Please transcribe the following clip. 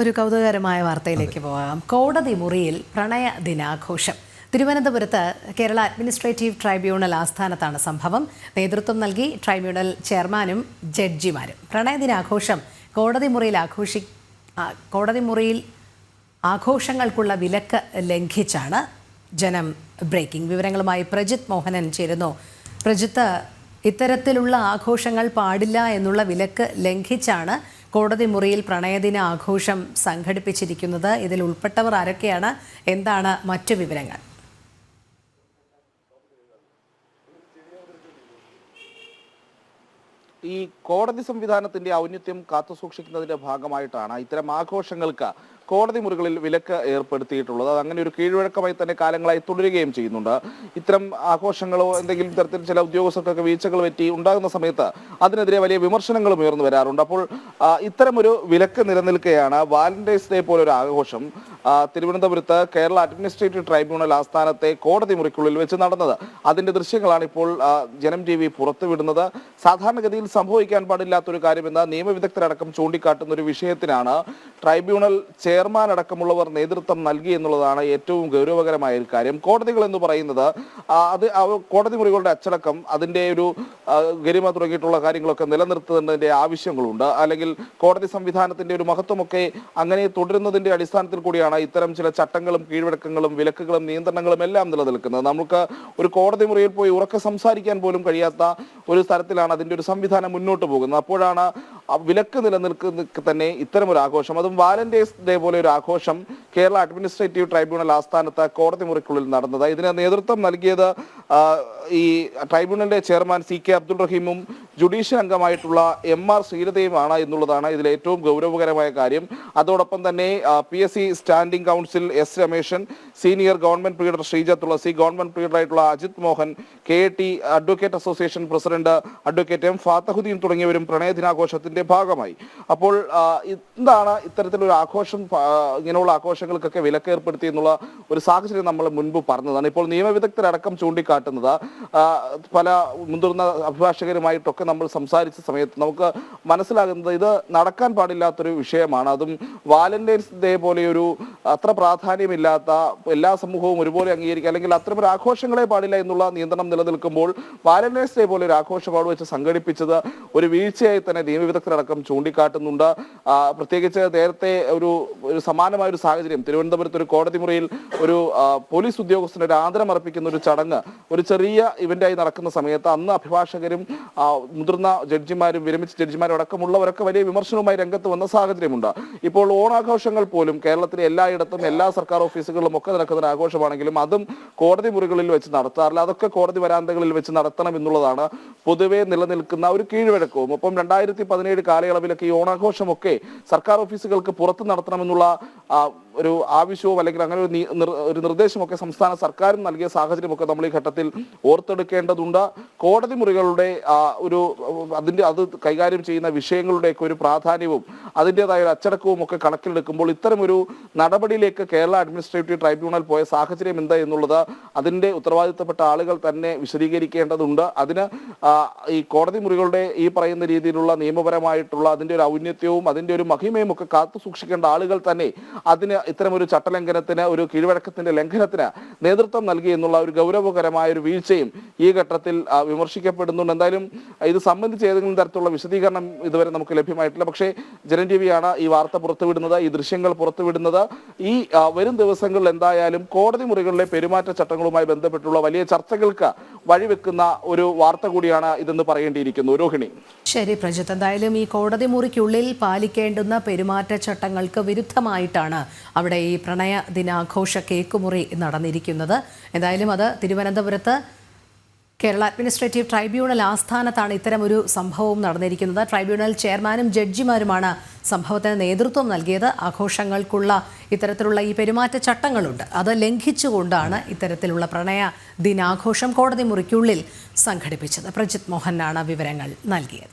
ഒരു കൗതുകകരമായ വാർത്തയിലേക്ക് പോകാം. കോടതി മുറിയിൽ പ്രണയ ദിനാഘോഷം. തിരുവനന്തപുരത്ത് കേരള അഡ്മിനിസ്ട്രേറ്റീവ് ട്രൈബ്യൂണൽ ആസ്ഥാനത്താണ് സംഭവം. നേതൃത്വം നൽകി ട്രൈബ്യൂണൽ ചെയർമാനും ജഡ്ജിമാരും. പ്രണയ ദിനാഘോഷം കോടതി മുറിയിൽ ആഘോഷങ്ങൾക്കുള്ള വിലക്ക് ലംഘിച്ചാണ് ജനം ബ്രേക്കിംഗ്. വിവരങ്ങളുമായി പ്രജിത്ത് മോഹനൻ ചേരുന്നു. പ്രജിത്ത്, ഇത്തരത്തിലുള്ള ആഘോഷങ്ങൾ പാടില്ല എന്നുള്ള വിലക്ക് ലംഘിച്ചാണ് കോടതി മുറിയിൽ പ്രണയദിന ആഘോഷം സംഘടിപ്പിച്ചിരിക്കുന്നത്. ഇതിൽ ഉൾപ്പെട്ടവർ ആരൊക്കെയാണ്? എന്താണ് മറ്റു വിവരങ്ങൾ? ഈ കോടതി സംവിധാനത്തിന്റെ ഔന്നത്യം കാത്തുസൂക്ഷിക്കുന്നതിന്റെ ഭാഗമായിട്ടാണ് ഇത്തരം ആഘോഷങ്ങൾക്ക് കോടതി മുറികളിൽ വിലക്ക് ഏർപ്പെടുത്തിയിട്ടുള്ളത്. അത് അങ്ങനെ ഒരു കീഴ്വഴക്കമായി തന്നെ കാലങ്ങളായി തുടരുകയും ചെയ്യുന്നുണ്ട്. ഇത്തരം ആഘോഷങ്ങളോ എന്തെങ്കിലും തരത്തിൽ ചില ഉദ്യോഗസ്ഥർക്കൊക്കെ വീഴ്ചകൾ പറ്റി ഉണ്ടാകുന്ന സമയത്ത് അതിനെതിരെ വലിയ വിമർശനങ്ങളും ഉയർന്നു വരാറുണ്ട്. അപ്പോൾ ഇത്തരം ഒരു വിലക്ക് നിലനിൽക്കുകയാണ് വാലന്റൈൻസ് ഡേ പോലൊരു ആഘോഷം തിരുവനന്തപുരത്ത് കേരള അഡ്മിനിസ്ട്രേറ്റീവ് ട്രൈബ്യൂണൽ ആസ്ഥാനത്തെ കോടതി മുറിക്കുള്ളിൽ വെച്ച് നടന്നത്. അതിന്റെ ദൃശ്യങ്ങളാണ് ഇപ്പോൾ ജനം TV പുറത്തുവിടുന്നത്. സാധാരണഗതിയിൽ സംഭവിക്കാൻ പാടില്ലാത്തൊരു കാര്യമെന്ന് നിയമവിദഗ്ധരടക്കം ചൂണ്ടിക്കാട്ടുന്ന ഒരു വിഷയത്തിനാണ് ട്രൈബ്യൂണൽ ചെയർമാൻ അടക്കമുള്ളവർ നേതൃത്വം നൽകി എന്നുള്ളതാണ് ഏറ്റവും ഗൗരവകരമായ ഒരു കാര്യം. കോടതികൾ എന്ന് പറയുന്നത് അത് കോടതി മുറികളുടെ അച്ചടക്കം, അതിൻ്റെ ഒരു ഗരിമ തുടങ്ങിയിട്ടുള്ള കാര്യങ്ങളൊക്കെ നിലനിർത്തുന്നതിൻ്റെ ആവശ്യങ്ങളുണ്ട്. അല്ലെങ്കിൽ കോടതി സംവിധാനത്തിൻ്റെ ഒരു മഹത്വമൊക്കെ അങ്ങനെ തുടരുന്നതിൻ്റെ അടിസ്ഥാനത്തിൽ കൂടിയാണ് ഇത്തരം ചില ചട്ടങ്ങളും കീഴ്വഴക്കങ്ങളും വിലക്കുകളും നിയന്ത്രണങ്ങളും എല്ലാം നിലനിൽക്കുന്നത്. നമുക്ക് ഒരു കോടതി മുറിയിൽ പോയി ഉറക്കെ സംസാരിക്കാൻ പോലും കഴിയാത്ത ഒരു തരത്തിലാണ് അതിൻ്റെ ഒരു സംവിധാനം മുന്നോട്ട് പോകുന്നത്. അപ്പോഴാണ് വിലക്ക് നിലനിൽക്കുന്ന തന്നെ ഇത്തരം ഒരു ആഘോഷം, അതും വാലന്റൈൻസ് ഡേ പോലെ ഒരു ആഘോഷം കേരള അഡ്മിനിസ്ട്രേറ്റീവ് ട്രൈബ്യൂണൽ ആസ്ഥാനത്ത് കോടതി മുറിക്കുള്ളിൽ നടന്നത്. ഇതിന് നേതൃത്വം നൽകിയത് ഈ ട്രൈബ്യൂണലിന്റെ ചെയർമാൻ CK അബ്ദുൾ റഹീമും ജുഡീഷ്യൽ അംഗമായിട്ടുള്ള MR ശ്രീലതയുമാണ് എന്നുള്ളതാണ് ഇതിൽ ഏറ്റവും ഗൗരവകരമായ കാര്യം. അതോടൊപ്പം തന്നെ PSC standing counsel S Rameshan, senior government pleader Sreeja Thulasi, government പ്രീഡറായിട്ടുള്ള Ajith Mohan, KAT advocate association president advocate M Fathahuddeen തുടങ്ങിയവരും പ്രണയദിനാഘോഷത്തിന്റെ ഭാഗമായി. അപ്പോൾ എന്താണ് ഇത്തരത്തിലൊരു ആഘോഷം, ഇങ്ങനെയുള്ള ആഘോഷങ്ങൾക്കൊക്കെ വിലക്ക് ഏർപ്പെടുത്തി എന്നുള്ള ഒരു സാഹചര്യം നമ്മൾ മുൻപ് പറഞ്ഞതാണ്. ഇപ്പോൾ നിയമവിദഗ്ധരടക്കം ചൂണ്ടിക്കാട്ടുന്നത്, പല മുതിർന്ന അഭിഭാഷകരുമായിട്ടൊക്കെ നമ്മൾ സംസാരിച്ച സമയത്ത് നമുക്ക് മനസ്സിലാകുന്നത് ഇത് നടക്കാൻ പാടില്ലാത്തൊരു വിഷയമാണ്. അതും വാലന്റൈൻസ് ഡേ പോലെയൊരു അത്ര പ്രാധാന്യമില്ലാത്ത, എല്ലാ സമൂഹവും ഒരുപോലെ അംഗീകരിക്കുക അല്ലെങ്കിൽ അത്തരമൊരു ആഘോഷങ്ങളെ പാടില്ല എന്നുള്ള നിയന്ത്രണം നിലനിൽക്കുമ്പോൾ വാലന്റൈൻസ് ഡേ പോലെ ഒരു ആഘോഷം അവിടെ വെച്ച് സംഘടിപ്പിച്ചത് ഒരു വീഴ്ചയായി തന്നെ നിയമവിദഗ്ധരടക്കം ചൂണ്ടിക്കാട്ടുന്നുണ്ട്. പ്രത്യേകിച്ച് നേരത്തെ ഒരു സമാനമായ ഒരു സാഹചര്യം തിരുവനന്തപുരത്ത് ഒരു കോടതി മുറിയിൽ ഒരു പോലീസ് ഉദ്യോഗസ്ഥന് ഒരു ആദരം അർപ്പിക്കുന്ന ഒരു ചടങ്ങ് ഒരു ചെറിയ ഇവന്റായി നടക്കുന്ന സമയത്ത് അന്ന് അഭിഭാഷകരും മുതിർന്ന ജഡ്ജിമാരും വിരമിച്ച ജഡ്ജിമാരും അടക്കമുള്ളവരൊക്കെ വലിയ വിമർശനവുമായി രംഗത്ത് വന്ന സാഹചര്യമുണ്ട്. ഇപ്പോൾ ഓണാഘോഷങ്ങൾ പോലും കേരളത്തിലെ എല്ലായിടത്തും എല്ലാ സർക്കാർ ഓഫീസുകളിലും ഒക്കെ നടക്കുന്ന ആഘോഷമാണെങ്കിലും അതും കോടതി മുറികളിൽ വെച്ച് നടത്താറില്ല. അതൊക്കെ കോടതി വരാന്തകളിൽ വെച്ച് നടത്തണം എന്നുള്ളതാണ് പൊതുവെ നിലനിൽക്കുന്ന ഒരു കീഴ്വഴക്കവും. ഒപ്പം 2017 കാലയളവിലൊക്കെ ഈ ഓണാഘോഷമൊക്കെ സർക്കാർ ഓഫീസുകൾക്ക് പുറത്ത് നടത്തണമെന്നുള്ള ഒരു ആവശ്യവും അല്ലെങ്കിൽ അങ്ങനെ ഒരു നിർദ്ദേശമൊക്കെ സംസ്ഥാന സർക്കാരും നൽകിയ സാഹചര്യമൊക്കെ നമ്മൾ ഈ ഘട്ടത്തിൽ ഓർത്തെടുക്കേണ്ടതുണ്ട്. കോടതി മുറികളുടെ അത് കൈകാര്യം ചെയ്യുന്ന വിഷയങ്ങളുടെയൊക്കെ ഒരു പ്രാധാന്യവും അതിൻ്റെതായ ഒരു അച്ചടക്കവും ഒക്കെ കണക്കിലെടുക്കുമ്പോൾ ഇത്തരമൊരു നടപടിയിലേക്ക് കേരള അഡ്മിനിസ്ട്രേറ്റീവ് ട്രൈബ്യൂണൽ പോയ സാഹചര്യം എന്താ എന്നുള്ളത് അതിൻ്റെ ഉത്തരവാദിത്തപ്പെട്ട ആളുകൾ തന്നെ വിശദീകരിക്കേണ്ടതുണ്ട്. അതിന് ഈ കോടതി മുറികളുടെ ഈ പറയുന്ന രീതിയിലുള്ള നിയമപരമായിട്ടുള്ള അതിൻ്റെ ഒരു ഔന്നത്യവും അതിൻ്റെ ഒരു മഹിമയും ഒക്കെ കാത്തു സൂക്ഷിക്കേണ്ട ആളുകൾ തന്നെ അതിന് ഇത്തരമൊരു ചട്ടലംഘനത്തിന്, ഒരു കീഴ്വഴക്കത്തിന്റെ ലംഘനത്തിന് നേതൃത്വം നൽകി എന്നുള്ള ഒരു ഗൗരവകരമായ ഒരു വീഴ്ചയും ഈ ഘട്ടത്തിൽ വിമർശിക്കപ്പെടുന്നുണ്ട്. എന്തായാലും ഇത് സംബന്ധിച്ച് ഏതെങ്കിലും തരത്തിലുള്ള വിശദീകരണം ഇതുവരെ നമുക്ക് ലഭ്യമായിട്ടില്ല. പക്ഷേ ജനം TV ആണ് ഈ വാർത്ത പുറത്തുവിടുന്നത്, ഈ ദൃശ്യങ്ങൾ പുറത്തുവിടുന്നത്. ഈ വരും ദിവസങ്ങളിൽ എന്തായാലും കോടതി മുറികളിലെ പെരുമാറ്റച്ചട്ടങ്ങളുമായി ബന്ധപ്പെട്ടുള്ള വലിയ ചർച്ചകൾക്ക് വഴിവെക്കുന്ന ഒരു വാർത്ത കൂടിയാണ് ഇതെന്ന് പറയേണ്ടിയിരിക്കുന്നു. രോഹിണി. ശരി പ്രജിത്ത്, എന്തായാലും ഈ കോടതി മുറിക്കുള്ളിൽ പാലിക്കേണ്ടുന്ന പെരുമാറ്റച്ചട്ടങ്ങൾക്ക് വിരുദ്ധമായിട്ടാണ് അവിടെ ഈ പ്രണയ ദിനാഘോഷ കേക്കുമുറി നടന്നിരിക്കുന്നത്. എന്തായാലും അത് തിരുവനന്തപുരത്ത് കേരള അഡ്മിനിസ്ട്രേറ്റീവ് ട്രൈബ്യൂണൽ ആസ്ഥാനത്താണ് ഇത്തരമൊരു സംഭവം നടന്നിരിക്കുന്നത്. ട്രൈബ്യൂണൽ ചെയർമാനും ജഡ്ജിമാരുമാണ് സംഭവത്തിന് നേതൃത്വം നൽകിയത്. ആഘോഷങ്ങൾക്കുള്ള ഇത്തരത്തിലുള്ള ഈ പെരുമാറ്റച്ചട്ടങ്ങളുണ്ട്, അത് ലംഘിച്ചുകൊണ്ടാണ് ഇത്തരത്തിലുള്ള പ്രണയ ദിനാഘോഷം കോടതി മുറിക്കുള്ളിൽ സംഘടിപ്പിച്ചത്. പ്രജിത്ത് മോഹനാണ് വിവരങ്ങൾ നൽകിയത്.